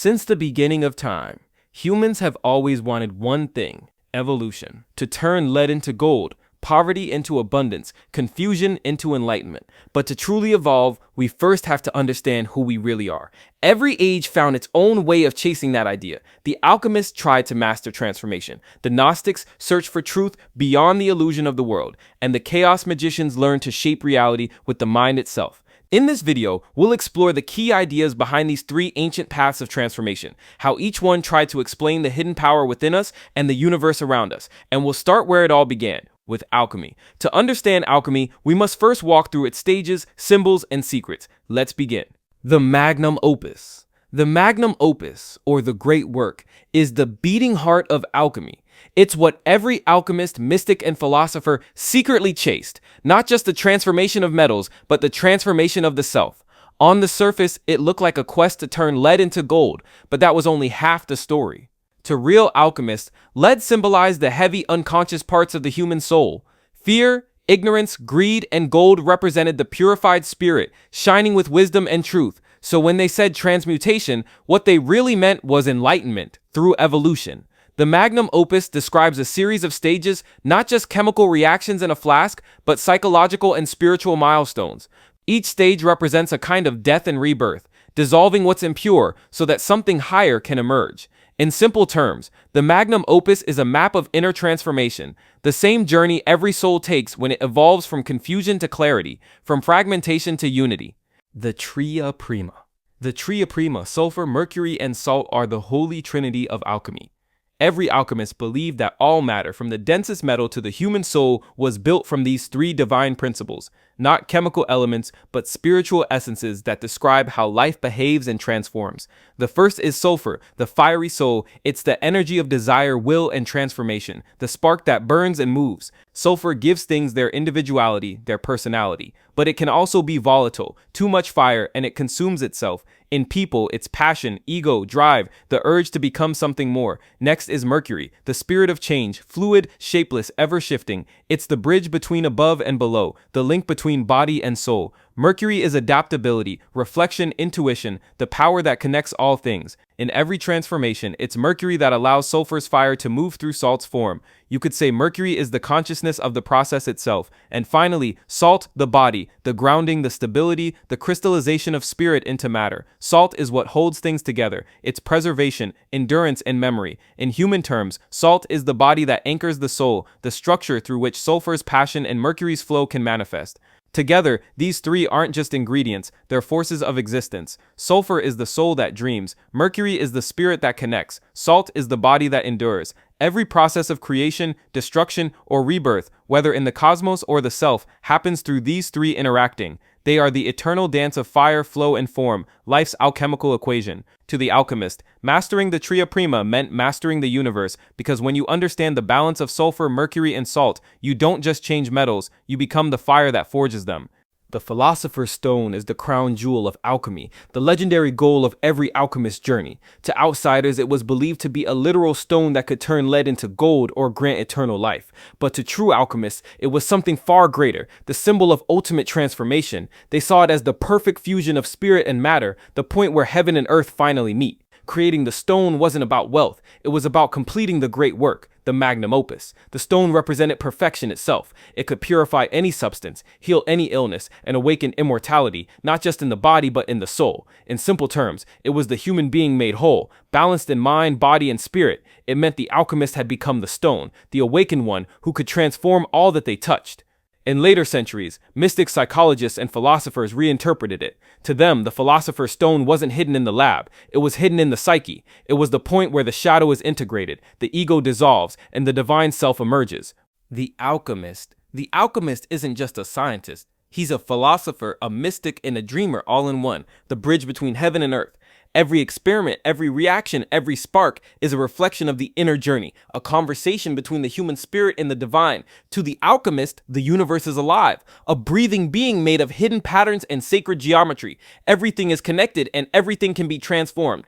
Since the beginning of time, humans have always wanted one thing: evolution. To turn lead into gold, poverty into abundance, confusion into enlightenment. But to truly evolve, we first have to understand who we really are. Every age found its own way of chasing that idea. The alchemists tried to master transformation. The Gnostics searched for truth beyond the illusion of the world. And the chaos magicians learned to shape reality with the mind itself. In this video, we'll explore the key ideas behind these three ancient paths of transformation, how each one tried to explain the hidden power within us and the universe around us. And we'll start where it all began, with alchemy. To understand alchemy, we must first walk through its stages, symbols, and secrets. Let's begin. The magnum opus. The magnum opus, or the great work, is the beating heart of alchemy. It's what every alchemist, mystic, and philosopher secretly chased. Not just the transformation of metals, but the transformation of the self. On the surface, it looked like a quest to turn lead into gold, but that was only half the story. To real alchemists, lead symbolized the heavy, unconscious parts of the human soul. Fear, ignorance, greed, and gold represented the purified spirit, shining with wisdom and truth. So when they said transmutation, what they really meant was enlightenment through evolution. The magnum opus describes a series of stages, not just chemical reactions in a flask, but psychological and spiritual milestones. Each stage represents a kind of death and rebirth, dissolving what's impure so that something higher can emerge. In simple terms, the magnum opus is a map of inner transformation, the same journey every soul takes when it evolves from confusion to clarity, from fragmentation to unity. The Tria Prima. The Tria Prima, sulfur, mercury, and salt, are the holy trinity of alchemy. Every alchemist believed that all matter, from the densest metal to the human soul, was built from these three divine principles, not chemical elements, but spiritual essences that describe how life behaves and transforms. The first is sulfur, the fiery soul. It's the energy of desire, will, and transformation, the spark that burns and moves. Sulfur gives things their individuality, their personality, but it can also be volatile, too much fire, and it consumes itself. In people, it's passion, ego, drive, the urge to become something more. Next is mercury, the spirit of change, fluid, shapeless, ever-shifting. It's the bridge between above and below, the link between body and soul. Mercury is adaptability, reflection, intuition, the power that connects all things. In every transformation, it's mercury that allows sulfur's fire to move through salt's form. You could say mercury is the consciousness of the process itself. And finally, salt, the body, the grounding, the stability, the crystallization of spirit into matter. Salt is what holds things together. It's preservation, endurance, and memory. In human terms, salt is the body that anchors the soul, the structure through which sulfur's passion and mercury's flow can manifest. Together, these three aren't just ingredients, they're forces of existence. Sulfur is the soul that dreams, mercury is the spirit that connects, salt is the body that endures. Every process of creation, destruction, or rebirth, whether in the cosmos or the self, happens through these three interacting. They are the eternal dance of fire, flow, and form, life's alchemical equation. To the alchemist, mastering the Tria Prima meant mastering the universe, because when you understand the balance of sulfur, mercury, and salt, you don't just change metals, you become the fire that forges them. The Philosopher's Stone is the crown jewel of alchemy, the legendary goal of every alchemist's journey. To outsiders, it was believed to be a literal stone that could turn lead into gold or grant eternal life. But to true alchemists, it was something far greater, the symbol of ultimate transformation. They saw it as the perfect fusion of spirit and matter, the point where heaven and earth finally meet. Creating the stone wasn't about wealth, it was about completing the great work, the magnum opus. The stone represented perfection itself. It could purify any substance, heal any illness, and awaken immortality, not just in the body but in the soul. In simple terms, it was the human being made whole, balanced in mind, body, and spirit. It meant the alchemist had become the stone, the awakened one who could transform all that they touched. In later centuries, mystic psychologists and philosophers reinterpreted it. To them, the philosopher's stone wasn't hidden in the lab, it was hidden in the psyche. It was the point where the shadow is integrated, the ego dissolves, and the divine self emerges. The alchemist. The alchemist isn't just a scientist. He's a philosopher, a mystic, and a dreamer all in one, the bridge between heaven and earth. Every experiment, every reaction, every spark is a reflection of the inner journey, a conversation between the human spirit and the divine. To the alchemist, the universe is alive, a breathing being made of hidden patterns and sacred geometry. Everything is connected and everything can be transformed.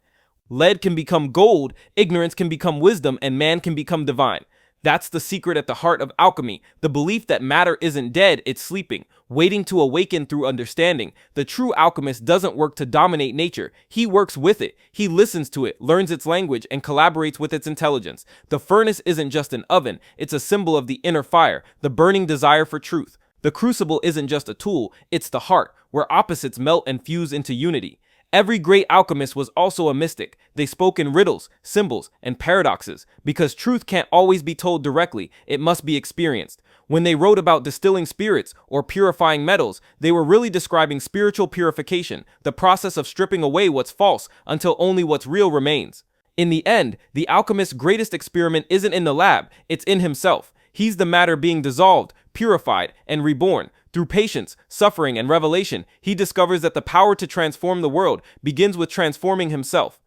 Lead can become gold, ignorance can become wisdom, and man can become divine. That's the secret at the heart of alchemy, the belief that matter isn't dead, it's sleeping, waiting to awaken through understanding. The true alchemist doesn't work to dominate nature. He works with it. He listens to it, learns its language, and collaborates with its intelligence. The furnace isn't just an oven, it's a symbol of the inner fire, the burning desire for truth. The crucible isn't just a tool, it's the heart, where opposites melt and fuse into unity. Every great alchemist was also a mystic. They spoke in riddles, symbols, and paradoxes, because truth can't always be told directly, it must be experienced. When they wrote about distilling spirits or purifying metals, they were really describing spiritual purification, the process of stripping away what's false until only what's real remains. In the end, the alchemist's greatest experiment isn't in the lab, it's in himself. He's the matter being dissolved, purified, and reborn. Through patience, suffering, and revelation, he discovers that the power to transform the world begins with transforming himself.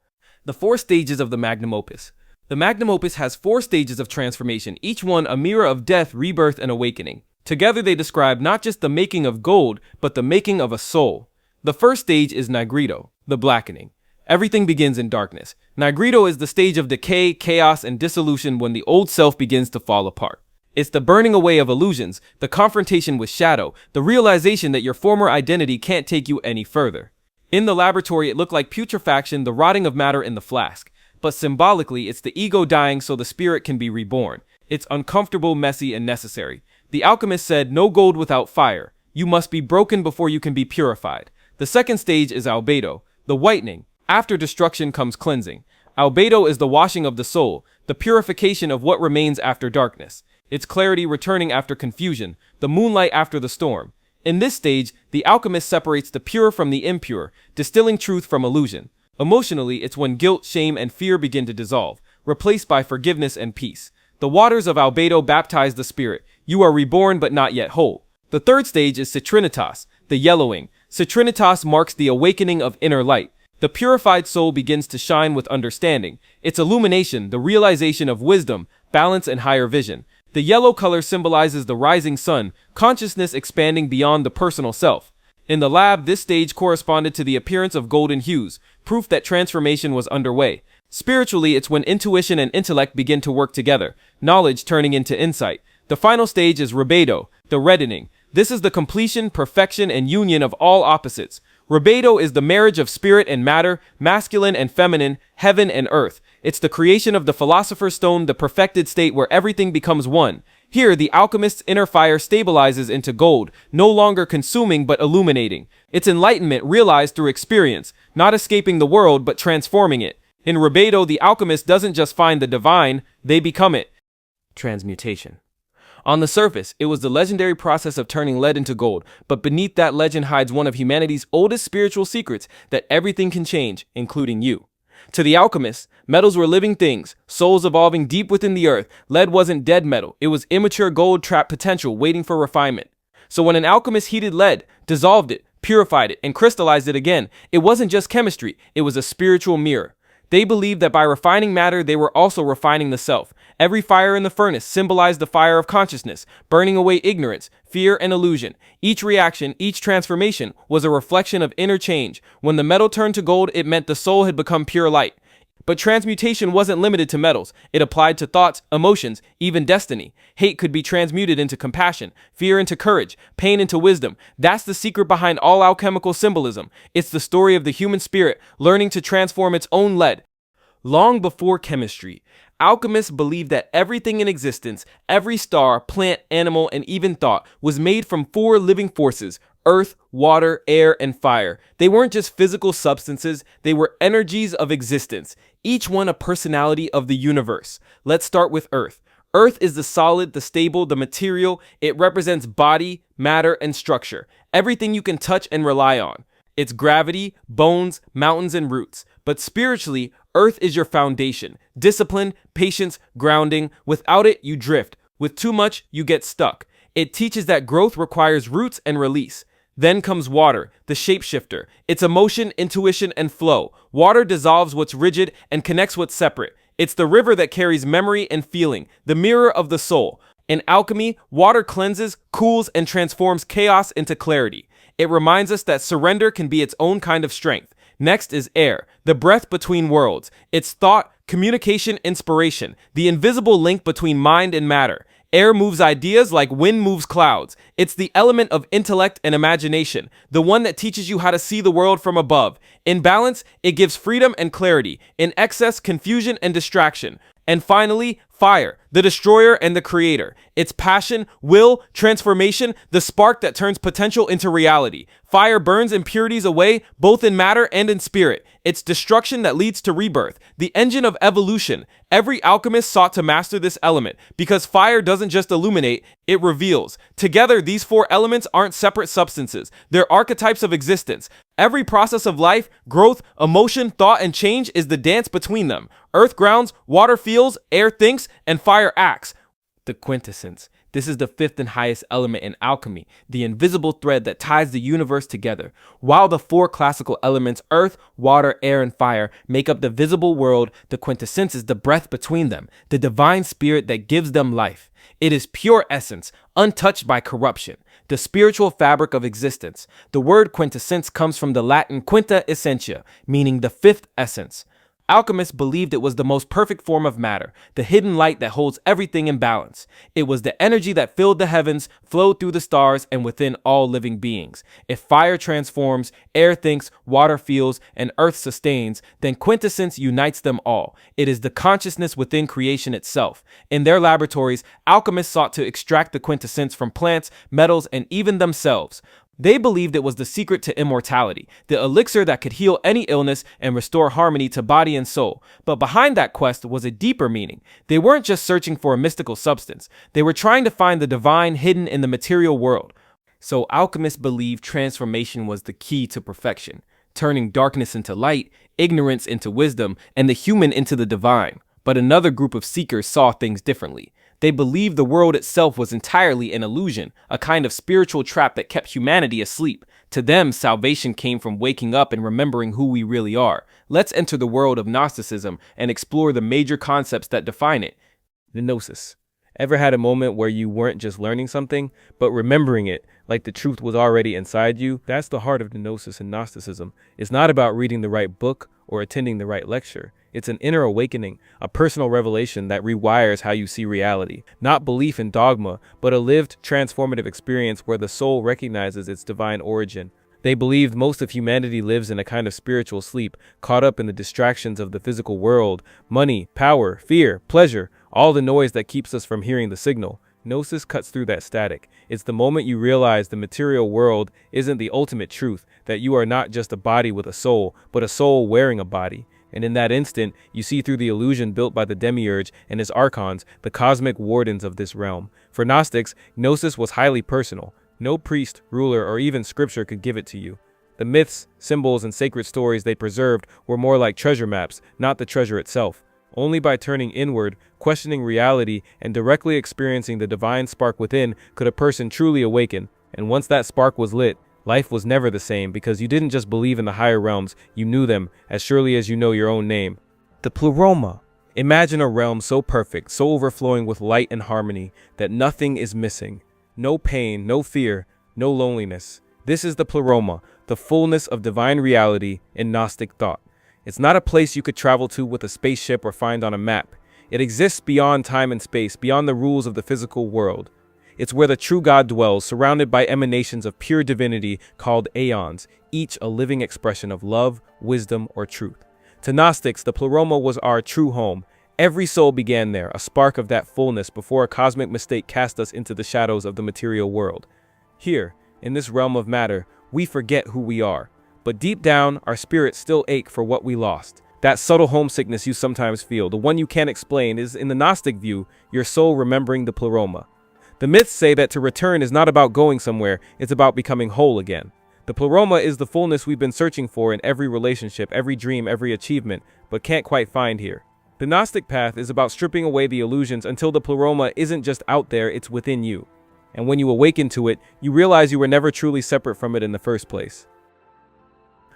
The 4 stages of the magnum opus. The magnum opus has 4 stages of transformation, each one a mirror of death, rebirth, and awakening. Together they describe not just the making of gold, but the making of a soul. The first stage is Negrito, the blackening. Everything begins in darkness. Negrito is the stage of decay, chaos, and dissolution when the old self begins to fall apart. It's the burning away of illusions, the confrontation with shadow, the realization that your former identity can't take you any further. In the laboratory, it looked like putrefaction, the rotting of matter in the flask. But symbolically, it's the ego dying so the spirit can be reborn. It's uncomfortable, messy, and necessary. The alchemist said, "No gold without fire. You must be broken before you can be purified." The second stage is albedo, the whitening. After destruction comes cleansing. Albedo is the washing of the soul, the purification of what remains after darkness. It's clarity returning after confusion, the moonlight after the storm. In this stage, the alchemist separates the pure from the impure, distilling truth from illusion. Emotionally, it's when guilt, shame, and fear begin to dissolve, replaced by forgiveness and peace. The waters of albedo baptize the spirit. You are reborn but not yet whole. The third stage is citrinitas, the yellowing. Citrinitas marks the awakening of inner light. The purified soul begins to shine with understanding. Its illumination, the realization of wisdom, balance, and higher vision. The yellow color symbolizes the rising sun, consciousness expanding beyond the personal self. In the lab, this stage corresponded to the appearance of golden hues, proof that transformation was underway. Spiritually, it's when intuition and intellect begin to work together, knowledge turning into insight. The final stage is rubedo, the reddening. This is the completion, perfection, and union of all opposites. Rubedo is the marriage of spirit and matter, masculine and feminine, heaven and earth. It's the creation of the philosopher's stone, the perfected state where everything becomes one. Here, the alchemist's inner fire stabilizes into gold, no longer consuming but illuminating. It's enlightenment realized through experience, not escaping the world but transforming it. In rubedo, the alchemist doesn't just find the divine, they become it. Transmutation. On the surface, it was the legendary process of turning lead into gold, but beneath that legend hides one of humanity's oldest spiritual secrets, that everything can change, including you. To the alchemists, metals were living things, souls evolving deep within the earth. Lead wasn't dead metal, it was immature gold trapped potential waiting for refinement. So when an alchemist heated lead, dissolved it, purified it, and crystallized it again, it wasn't just chemistry, it was a spiritual mirror. They believed that by refining matter, they were also refining the self. Every fire in the furnace symbolized the fire of consciousness, burning away ignorance, fear, and illusion. Each reaction, each transformation, was a reflection of inner change. When the metal turned to gold, it meant the soul had become pure light. But transmutation wasn't limited to metals. It applied to thoughts, emotions, even destiny. Hate could be transmuted into compassion, fear into courage, pain into wisdom. That's the secret behind all alchemical symbolism. It's the story of the human spirit learning to transform its own lead. Long before chemistry, alchemists believed that everything in existence, every star, plant, animal, and even thought, was made from 4 living forces: earth, water, air, and fire. They weren't just physical substances, they were energies of existence, each one a personality of the universe. Let's start with earth. Earth is the solid, the stable, the material. It represents body, matter, and structure. Everything you can touch and rely on. It's gravity, bones, mountains, and roots. But spiritually, earth is your foundation. Discipline, patience, grounding. Without it, you drift. With too much, you get stuck. It teaches that growth requires roots and release. Then comes water, the shapeshifter. It's emotion, intuition, and flow. Water dissolves what's rigid and connects what's separate. It's the river that carries memory and feeling, the mirror of the soul. In alchemy, water cleanses, cools, and transforms chaos into clarity. It reminds us that surrender can be its own kind of strength. Next is air, the breath between worlds. It's thought, communication, inspiration, the invisible link between mind and matter. Air moves ideas like wind moves clouds. It's the element of intellect and imagination, the one that teaches you how to see the world from above. In balance, it gives freedom and clarity. In excess, confusion and distraction. And finally, fire, the destroyer and the creator. It's passion, will, transformation, the spark that turns potential into reality. Fire burns impurities away, both in matter and in spirit. It's destruction that leads to rebirth, the engine of evolution. Every alchemist sought to master this element, because fire doesn't just illuminate, it reveals. Together, these four elements aren't separate substances. They're archetypes of existence. Every process of life, growth, emotion, thought, and change is the dance between them. Earth grounds, water feels, air thinks, and fire acts. The quintessence. This is the fifth and highest element in alchemy, the invisible thread that ties the universe together. While the four classical elements, earth, water, air, and fire, make up the visible world, the quintessence is the breath between them, the divine spirit that gives them life. It is pure essence, untouched by corruption, the spiritual fabric of existence. The word quintessence comes from the Latin quinta essentia, meaning the fifth essence. Alchemists believed it was the most perfect form of matter, the hidden light that holds everything in balance. It was the energy that filled the heavens, flowed through the stars, and within all living beings. If fire transforms, air thinks, water feels, and earth sustains, then quintessence unites them all. It is the consciousness within creation itself. In their laboratories, alchemists sought to extract the quintessence from plants, metals, and even themselves. They believed it was the secret to immortality, the elixir that could heal any illness and restore harmony to body and soul. But behind that quest was a deeper meaning. They weren't just searching for a mystical substance. They were trying to find the divine hidden in the material world. So alchemists believed transformation was the key to perfection, turning darkness into light, ignorance into wisdom, and the human into the divine. But another group of seekers saw things differently. They believed the world itself was entirely an illusion, a kind of spiritual trap that kept humanity asleep. To them, salvation came from waking up and remembering who we really are. Let's enter the world of Gnosticism and explore the major concepts that define it. The Gnosis. Ever had a moment where you weren't just learning something, but remembering it, like the truth was already inside you? That's the heart of the Gnosis and Gnosticism. It's not about reading the right book or attending the right lecture. It's an inner awakening, a personal revelation that rewires how you see reality. Not belief in dogma, but a lived, transformative experience where the soul recognizes its divine origin. They believed most of humanity lives in a kind of spiritual sleep, caught up in the distractions of the physical world, money, power, fear, pleasure, all the noise that keeps us from hearing the signal. Gnosis cuts through that static. It's the moment you realize the material world isn't the ultimate truth, that you are not just a body with a soul, but a soul wearing a body. And in that instant, you see through the illusion built by the demiurge and his archons, the cosmic wardens of this realm. For Gnostics, Gnosis was highly personal. No priest, ruler, or even scripture could give it to you. The myths, symbols, and sacred stories they preserved were more like treasure maps, not the treasure itself. Only by turning inward, questioning reality, and directly experiencing the divine spark within could a person truly awaken. And once that spark was lit, life was never the same, because you didn't just believe in the higher realms, you knew them as surely as you know your own name. The pleroma. Imagine a realm so perfect, so overflowing with light and harmony, that nothing is missing. No pain, no fear, no loneliness. This is the pleroma, the fullness of divine reality in Gnostic thought. It's not a place you could travel to with a spaceship or find on a map. It exists beyond time and space, beyond the rules of the physical world. It's where the true God dwells, surrounded by emanations of pure divinity called aeons, each a living expression of love, wisdom, or truth. To Gnostics, the pleroma was our true home. Every soul began there, a spark of that fullness before a cosmic mistake cast us into the shadows of the material world. Here, in this realm of matter, we forget who we are. But deep down, our spirits still ache for what we lost. That subtle homesickness you sometimes feel, the one you can't explain, is, in the Gnostic view, your soul remembering the pleroma. The myths say that to return is not about going somewhere, it's about becoming whole again. The pleroma is the fullness we've been searching for in every relationship, every dream, every achievement, but can't quite find here. The Gnostic path is about stripping away the illusions until the pleroma isn't just out there, it's within you. And when you awaken to it, you realize you were never truly separate from it in the first place.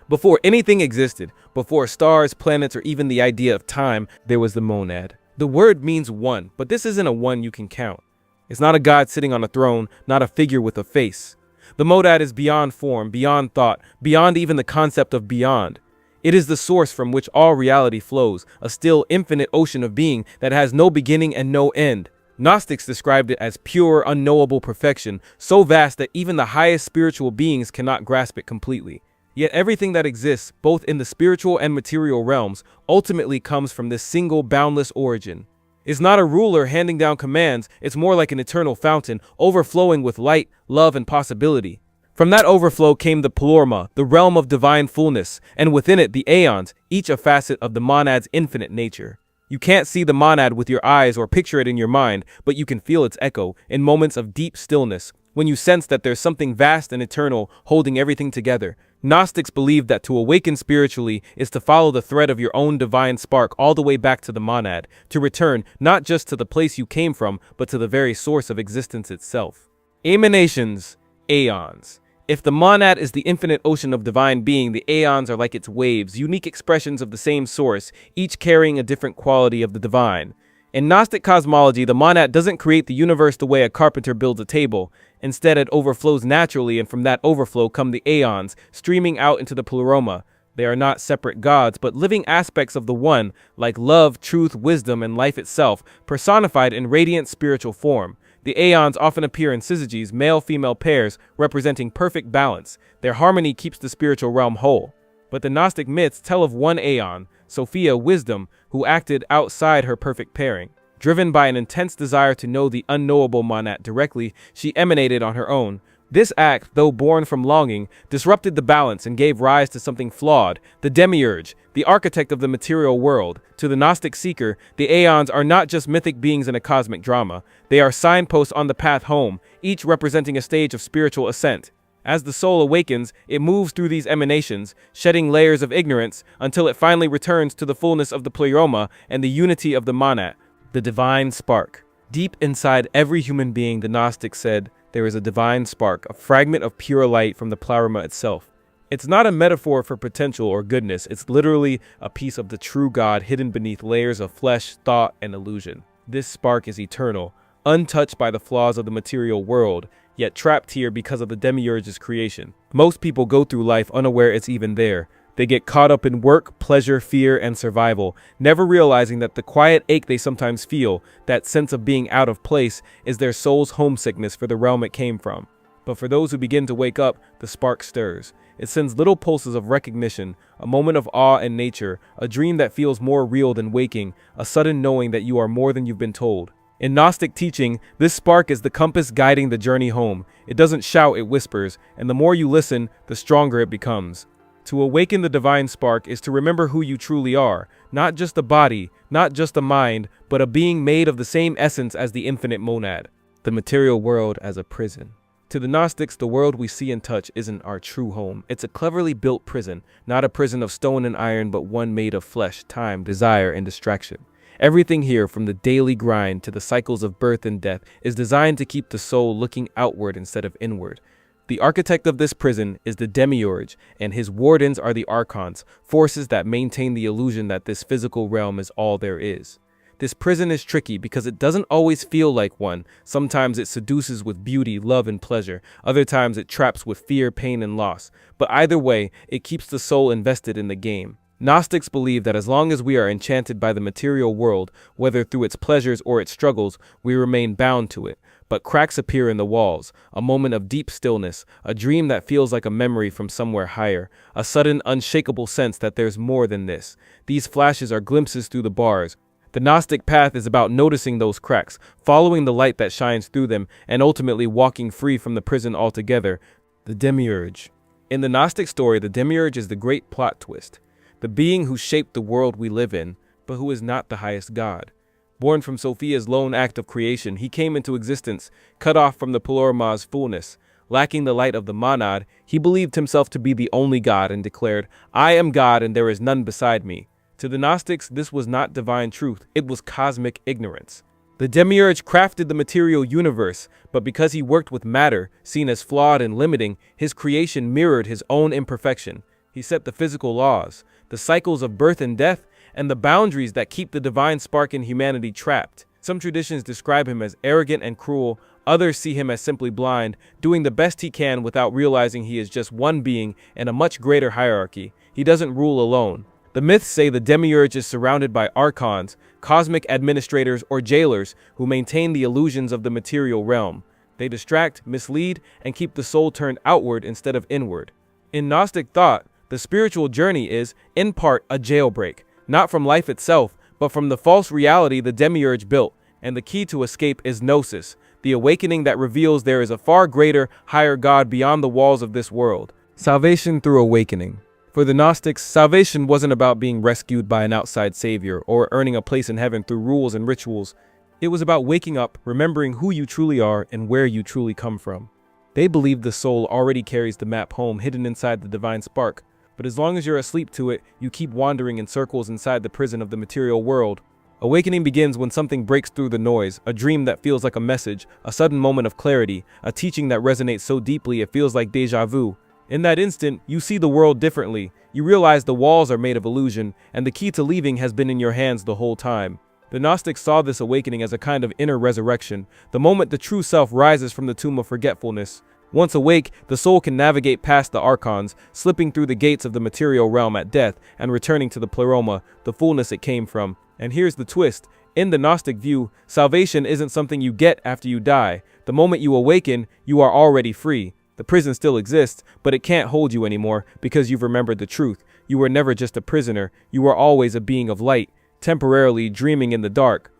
Before anything existed, before stars, planets, or even the idea of time, there was the monad. The word means one, but this isn't a one you can count. It's not a god sitting on a throne, not a figure with a face. The monad is beyond form, beyond thought, beyond even the concept of beyond. It is the source from which all reality flows, a still, infinite ocean of being that has no beginning and no end. Gnostics described it as pure, unknowable perfection, so vast that even the highest spiritual beings cannot grasp it completely. Yet everything that exists, both in the spiritual and material realms, ultimately comes from this single, boundless origin. It's not a ruler handing down commands, it's more like an eternal fountain, overflowing with light, love, and possibility. From that overflow came the Pleroma, the realm of divine fullness, and within it the aeons, each a facet of the monad's infinite nature. You can't see the monad with your eyes or picture it in your mind, but you can feel its echo in moments of deep stillness, when you sense that there's something vast and eternal holding everything together. Gnostics believe that to awaken spiritually is to follow the thread of your own divine spark all the way back to the monad, to return not just to the place you came from, but to the very source of existence itself. Emanations, aeons. If the monad is the infinite ocean of divine being, the aeons are like its waves, unique expressions of the same source, each carrying a different quality of the divine. In Gnostic cosmology, the monad doesn't create the universe the way a carpenter builds a table. Instead, it overflows naturally, and from that overflow come the aeons, streaming out into the Pleroma. They are not separate gods, but living aspects of the One, like love, truth, wisdom, and life itself, personified in radiant spiritual form. The aeons often appear in syzygies, male-female pairs, representing perfect balance. Their harmony keeps the spiritual realm whole. But the Gnostic myths tell of one aeon, Sophia, wisdom, who acted outside her perfect pairing. Driven by an intense desire to know the unknowable monad directly, she emanated on her own. This act, though born from longing, disrupted the balance and gave rise to something flawed, the demiurge, the architect of the material world. To the Gnostic seeker, the aeons are not just mythic beings in a cosmic drama. They are signposts on the path home, each representing a stage of spiritual ascent. As the soul awakens, it moves through these emanations, shedding layers of ignorance until it finally returns to the fullness of the Pleroma and the unity of the monad, the divine spark. Deep inside every human being, the Gnostics said, there is a divine spark, a fragment of pure light from the Pleroma itself. It's not a metaphor for potential or goodness, it's literally a piece of the true God hidden beneath layers of flesh, thought, and illusion. This spark is eternal, untouched by the flaws of the material world, yet trapped here because of the demiurge's creation. Most people go through life unaware it's even there. They get caught up in work, pleasure, fear, and survival, never realizing that the quiet ache they sometimes feel, that sense of being out of place, is their soul's homesickness for the realm it came from. But for those who begin to wake up, the spark stirs. It sends little pulses of recognition, a moment of awe in nature, a dream that feels more real than waking, a sudden knowing that you are more than you've been told. In Gnostic teaching, this spark is the compass guiding the journey home. It doesn't shout, it whispers, and the more you listen, the stronger it becomes. To awaken the divine spark is to remember who you truly are, not just a body, not just a mind, but a being made of the same essence as the infinite monad, the material world as a prison. To the Gnostics, the world we see and touch isn't our true home. It's a cleverly built prison, not a prison of stone and iron, but one made of flesh, time, desire, and distraction. Everything here, from the daily grind to the cycles of birth and death, is designed to keep the soul looking outward instead of inward. The architect of this prison is the demiurge, and his wardens are the archons, forces that maintain the illusion that this physical realm is all there is. This prison is tricky because it doesn't always feel like one. Sometimes it seduces with beauty, love, and pleasure. Other times it traps with fear, pain, and loss. But either way, it keeps the soul invested in the game. Gnostics believe that as long as we are enchanted by the material world, whether through its pleasures or its struggles, we remain bound to it. But cracks appear in the walls, a moment of deep stillness, a dream that feels like a memory from somewhere higher, a sudden unshakable sense that there's more than this. These flashes are glimpses through the bars. The Gnostic path is about noticing those cracks, following the light that shines through them, and ultimately walking free from the prison altogether. The demiurge. In the Gnostic story, the demiurge is the great plot twist, the being who shaped the world we live in, but who is not the highest god. Born from Sophia's lone act of creation, he came into existence, cut off from the Pleroma's fullness. Lacking the light of the monad, he believed himself to be the only god and declared, "I am God and there is none beside me." To the Gnostics, this was not divine truth, it was cosmic ignorance. The demiurge crafted the material universe, but because he worked with matter, seen as flawed and limiting, his creation mirrored his own imperfection. He set the physical laws, the cycles of birth and death, and the boundaries that keep the divine spark in humanity trapped. Some traditions describe him as arrogant and cruel, others see him as simply blind, doing the best he can without realizing he is just one being in a much greater hierarchy. he doesn't rule alone. The myths say the demiurge is surrounded by archons, cosmic administrators or jailers who maintain the illusions of the material realm. They distract, mislead, and keep the soul turned outward instead of inward. In Gnostic thought, the spiritual journey is, in part, a jailbreak, not from life itself, but from the false reality the demiurge built, and the key to escape is Gnosis, the awakening that reveals there is a far greater, higher God beyond the walls of this world. Salvation through awakening. For the Gnostics, salvation wasn't about being rescued by an outside savior or earning a place in heaven through rules and rituals. It was about waking up, remembering who you truly are and where you truly come from. They believed the soul already carries the map home hidden inside the divine spark, but as long as you're asleep to it, you keep wandering in circles inside the prison of the material world. Awakening begins when something breaks through the noise, a dream that feels like a message, a sudden moment of clarity, a teaching that resonates so deeply it feels like déjà vu. In that instant, you see the world differently. You realize the walls are made of illusion, and the key to leaving has been in your hands the whole time. The Gnostics saw this awakening as a kind of inner resurrection, the moment the true self rises from the tomb of forgetfulness. Once awake, the soul can navigate past the archons, slipping through the gates of the material realm at death and returning to the pleroma, the fullness it came from. And here's the twist. In the Gnostic view, salvation isn't something you get after you die. The moment you awaken, you are already free. The prison still exists, but it can't hold you anymore because you've remembered the truth. You were never just a prisoner. You were always a being of light, temporarily dreaming in the dark.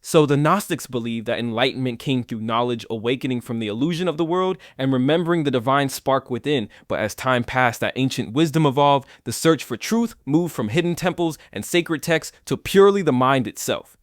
So the Gnostics believed that enlightenment came through knowledge, awakening from the illusion of the world, and remembering the divine spark within. But as time passed, that ancient wisdom evolved, the search for truth moved from hidden temples and sacred texts to purely the mind itself.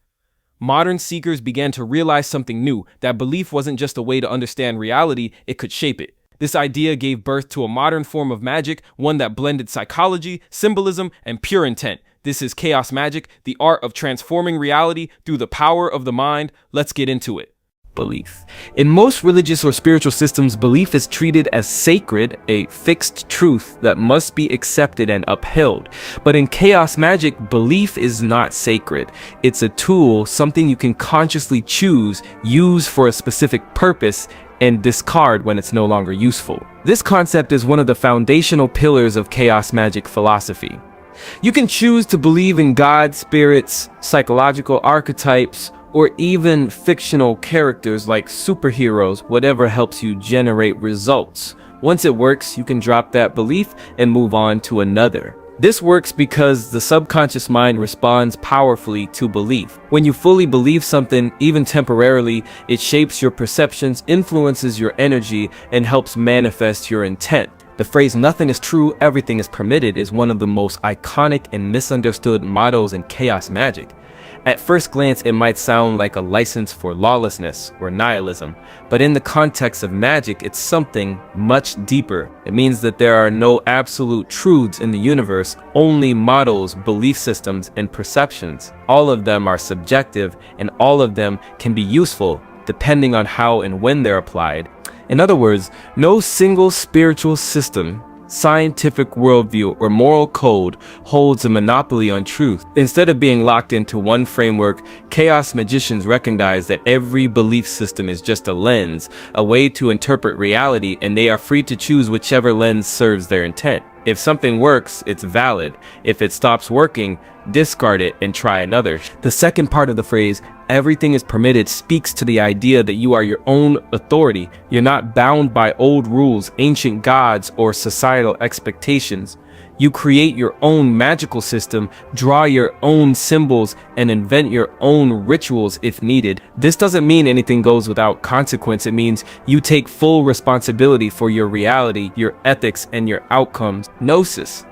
Modern seekers began to realize something new, that belief wasn't just a way to understand reality, it could shape it. This idea gave birth to a modern form of magic, one that blended psychology, symbolism, and pure intent. This is chaos magic, the art of transforming reality through the power of the mind. Let's get into it. Belief. In most religious or spiritual systems, belief is treated as sacred, a fixed truth that must be accepted and upheld. But in chaos magic, belief is not sacred. It's a tool, something you can consciously choose, use for a specific purpose, and discard when it's no longer useful. This concept is one of the foundational pillars of chaos magic philosophy. You can choose to believe in God, spirits, psychological archetypes, or even fictional characters like superheroes, whatever helps you generate results. Once it works, you can drop that belief and move on to another. This works because the subconscious mind responds powerfully to belief. When you fully believe something, even temporarily, it shapes your perceptions, influences your energy, and helps manifest your intent. The phrase "nothing is true, everything is permitted" is one of the most iconic and misunderstood mottos in chaos magic. At first glance, it might sound like a license for lawlessness or nihilism, but in the context of magic, it's something much deeper. It means that there are no absolute truths in the universe, only models, belief systems, and perceptions. All of them are subjective, and all of them can be useful, depending on how and when they're applied. In other words, no single spiritual system, scientific worldview, or moral code holds a monopoly on truth. Instead of being locked into one framework, chaos magicians recognize that every belief system is just a lens, a way to interpret reality, and they are free to choose whichever lens serves their intent. If something works, it's valid. If it stops working, discard it and try another. The second part of the phrase, "everything is permitted," speaks to the idea that you are your own authority. You're not bound by old rules, ancient gods, or societal expectations. You create your own magical system, draw your own symbols, and invent your own rituals if needed. This doesn't mean anything goes without consequence. It means you take full responsibility for your reality, your ethics, and your outcomes. Gnosis.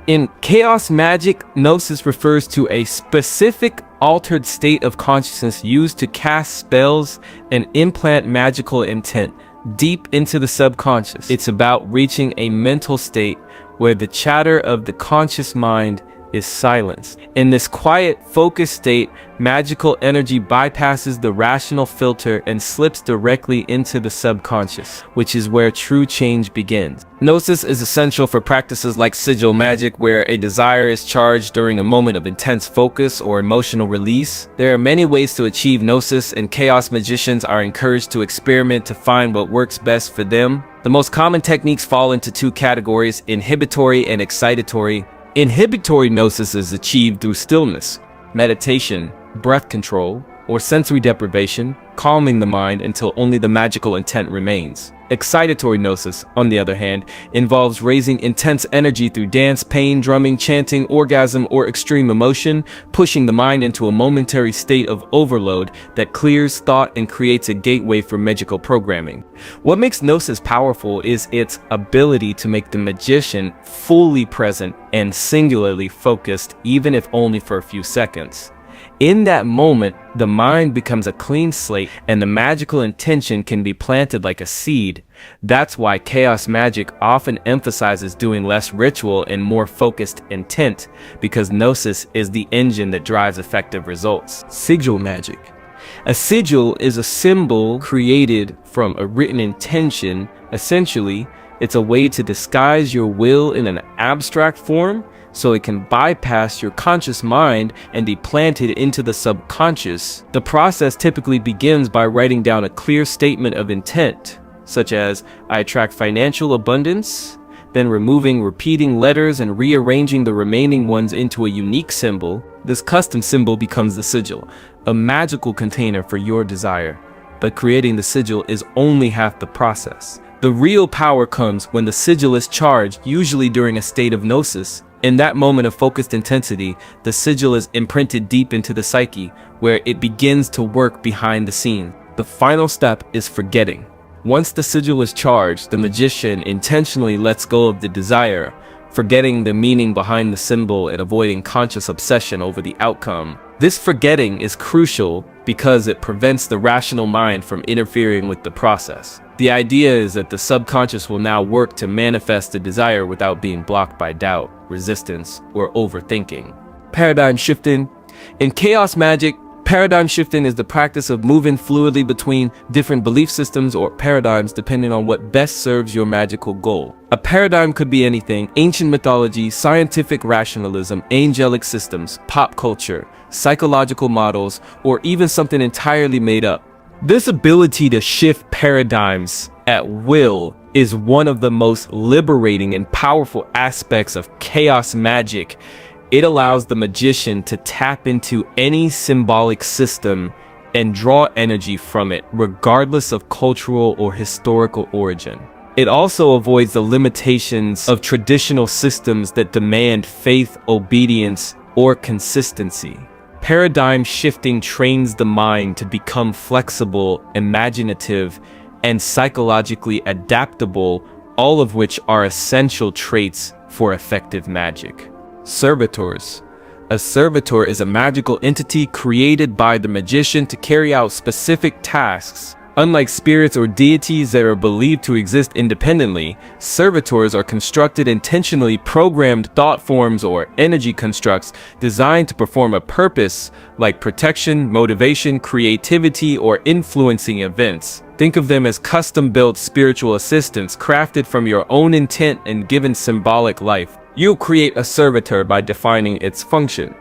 In chaos magic, Gnosis refers to a specific altered state of consciousness used to cast spells and implant magical intent deep into the subconscious. It's about reaching a mental state where the chatter of the conscious mind is silenced. In this quiet, focused state, magical energy bypasses the rational filter and slips directly into the subconscious, which is where true change begins. Gnosis is essential for practices like sigil magic, where a desire is charged during a moment of intense focus or emotional release. There are many ways to achieve Gnosis, and chaos magicians are encouraged to experiment to find what works best for them. The most common techniques fall into two categories: inhibitory and excitatory. Inhibitory gnosis is achieved through stillness, meditation, breath control, or sensory deprivation, calming the mind until only the magical intent remains. Excitatory gnosis, on the other hand, involves raising intense energy through dance, pain, drumming, chanting, orgasm, or extreme emotion, pushing the mind into a momentary state of overload that clears thought and creates a gateway for magical programming. What makes gnosis powerful is its ability to make the magician fully present and singularly focused, even if only for a few seconds. In that moment, the mind becomes a clean slate and the magical intention can be planted like a seed. That's why chaos magic often emphasizes doing less ritual and more focused intent, because gnosis is the engine that drives effective results. Sigil magic. A sigil is a symbol created from a written intention. Essentially, it's a way to disguise your will in an abstract form so it can bypass your conscious mind and be planted into the subconscious. The process typically begins by writing down a clear statement of intent, such as, I attract financial abundance, then removing repeating letters and rearranging the remaining ones into a unique symbol. This custom symbol becomes the sigil, a magical container for your desire. But creating the sigil is only half the process. The real power comes when the sigil is charged, usually during a state of gnosis. In that moment of focused intensity, the sigil is imprinted deep into the psyche, where it begins to work behind the scenes. The final step is forgetting. Once the sigil is charged, the magician intentionally lets go of the desire, forgetting the meaning behind the symbol and avoiding conscious obsession over the outcome. This forgetting is crucial because it prevents the rational mind from interfering with the process. The idea is that the subconscious will now work to manifest the desire without being blocked by doubt, resistance, or overthinking. Paradigm shifting. In chaos magic, paradigm shifting is the practice of moving fluidly between different belief systems or paradigms depending on what best serves your magical goal. A paradigm could be anything: ancient mythology, scientific rationalism, angelic systems, pop culture, psychological models, or even something entirely made up. This ability to shift paradigms at will is one of the most liberating and powerful aspects of chaos magic. It allows the magician to tap into any symbolic system and draw energy from it, regardless of cultural or historical origin. It also avoids the limitations of traditional systems that demand faith, obedience, or consistency. Paradigm shifting trains the mind to become flexible, imaginative, and psychologically adaptable, all of which are essential traits for effective magic. Servitors. A servitor is a magical entity created by the magician to carry out specific tasks. Unlike spirits or deities that are believed to exist independently, servitors are constructed intentionally programmed thought forms or energy constructs designed to perform a purpose like protection, motivation, creativity, or influencing events. Think of them as custom-built spiritual assistants crafted from your own intent and given symbolic life. You'll create a servitor by defining its function,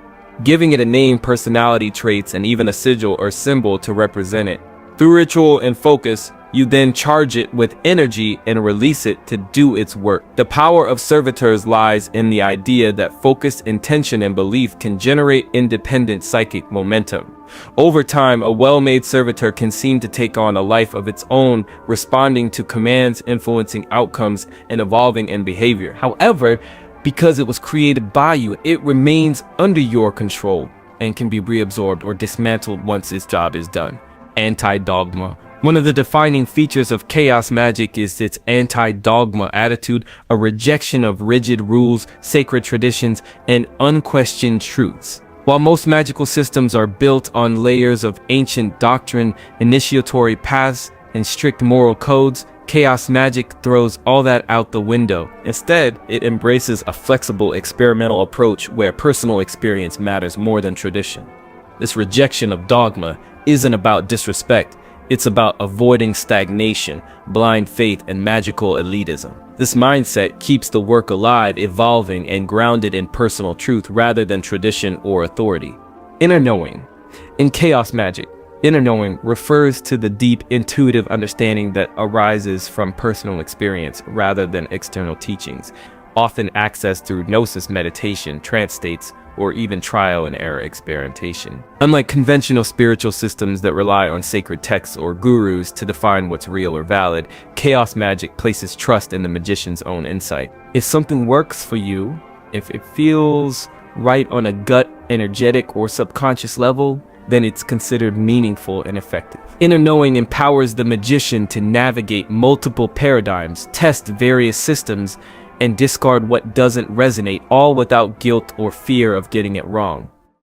giving it a name, personality traits, and even a sigil or symbol to represent it. Through ritual and focus, you then charge it with energy and release it to do its work. The power of servitors lies in the idea that focused intention and belief can generate independent psychic momentum. Over time, a well-made servitor can seem to take on a life of its own, responding to commands, influencing outcomes, and evolving in behavior. However, because it was created by you, it remains under your control and can be reabsorbed or dismantled once its job is done. Anti-dogma. One of the defining features of chaos magic is its anti-dogma attitude, a rejection of rigid rules, sacred traditions, and unquestioned truths. While most magical systems are built on layers of ancient doctrine, initiatory paths, and strict moral codes, chaos magic throws all that out the window. Instead, it embraces a flexible experimental approach where personal experience matters more than tradition. This rejection of dogma isn't about disrespect, it's about avoiding stagnation, blind faith, and magical elitism. This mindset keeps the work alive, evolving, and grounded in personal truth rather than tradition or authority. Inner knowing. In chaos magic, inner knowing refers to the deep intuitive understanding that arises from personal experience rather than external teachings. often accessed through gnosis meditation, trance states, or even trial and error experimentation. Unlike conventional spiritual systems that rely on sacred texts or gurus to define what's real or valid, chaos magic places trust in the magician's own insight. If something works for you, if it feels right on a gut, energetic, or subconscious level, then it's considered meaningful and effective. Inner knowing empowers the magician to navigate multiple paradigms, test various systems, and discard what doesn't resonate, all without guilt or fear of getting it wrong.